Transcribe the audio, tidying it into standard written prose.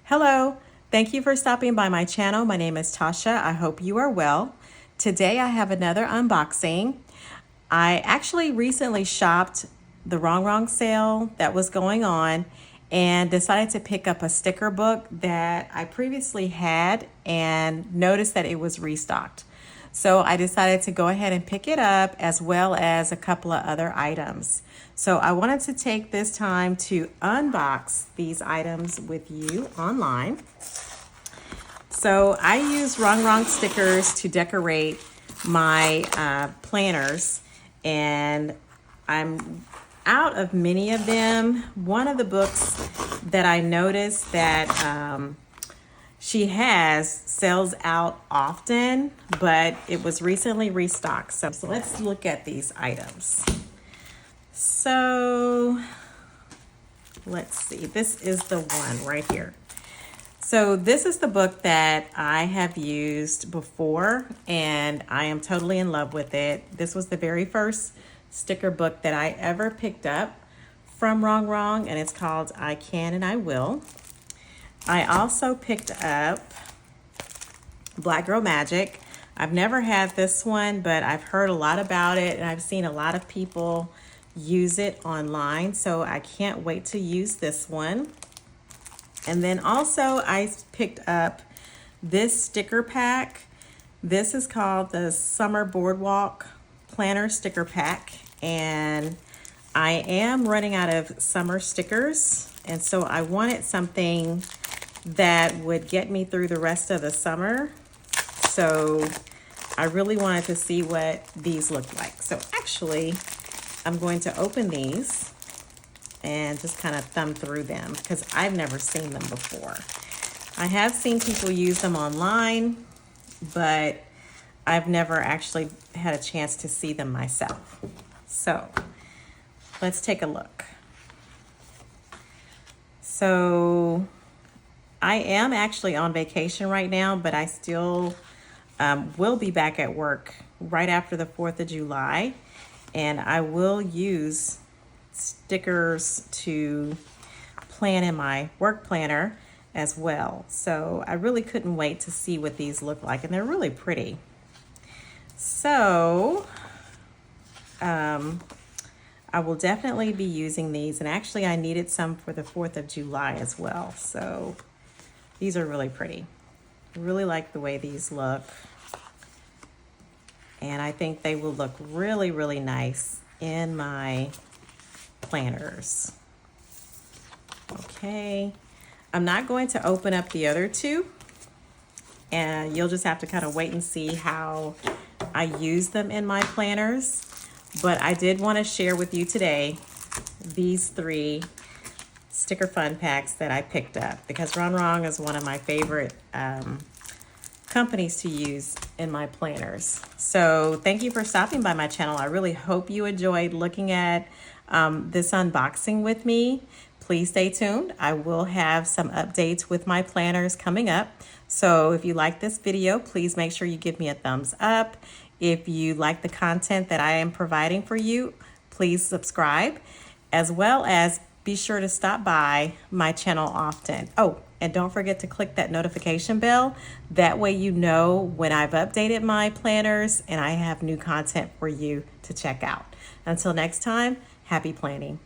Hello, thank you for stopping by my channel. My name is Tasha. I hope you are well. Today I have another unboxing. I actually recently shopped the Rongrong sale that was going on and decided to pick up a sticker book that I previously had and noticed that it was restocked. So I decided to go ahead and pick it up, as well as a couple of other items. So I wanted to take this time to unbox these items with you online. So I use Rongrong stickers to decorate my planners, and I'm out of many of them. One of the books that I noticed that she has sells out often, but it was recently restocked. So let's look at these items. So let's see, this is the one right here. So this is the book that I have used before, and I am totally in love with it. This was the very first sticker book that I ever picked up from Rongrong, and it's called I Can and I Will. I also picked up Black Girl Magic. I've never had this one, but I've heard a lot about it, and I've seen a lot of people use it online, so I can't wait to use this one. And then also I picked up this sticker pack. This is called the Summer Boardwalk Planner Sticker Pack, and I am running out of summer stickers, and so I wanted something that would get me through the rest of the summer. So I really wanted to see what these look like. So actually, I'm going to open these and just kind of thumb through them because I've never seen them before. I have seen people use them online, but I've never actually had a chance to see them myself. So let's take a look. So I am actually on vacation right now, but I still will be back at work right after the 4th of July, and I will use stickers to plan in my work planner as well. So I really couldn't wait to see what these look like, and they're really pretty. So I will definitely be using these, and actually I needed some for the 4th of July as well. So these are really pretty. I really like the way these look, and I think they will look really, really nice in my planners. Okay, I'm not going to open up the other two, and you'll just have to kind of wait and see how I use them in my planners. But I did want to share with you today these 3 sticker fun packs that I picked up, because Rongrong is one of my favorite companies to use in my planners. So thank you for stopping by my channel. I really hope you enjoyed looking at this unboxing with me. Please stay tuned. I will have some updates with my planners coming up. So if you like this video, please make sure you give me a thumbs up. If you like the content that I am providing for you, please subscribe, as well as be sure to stop by my channel often. Oh, and don't forget to click that notification bell. That way you know when I've updated my planners and I have new content for you to check out. Until next time, happy planning.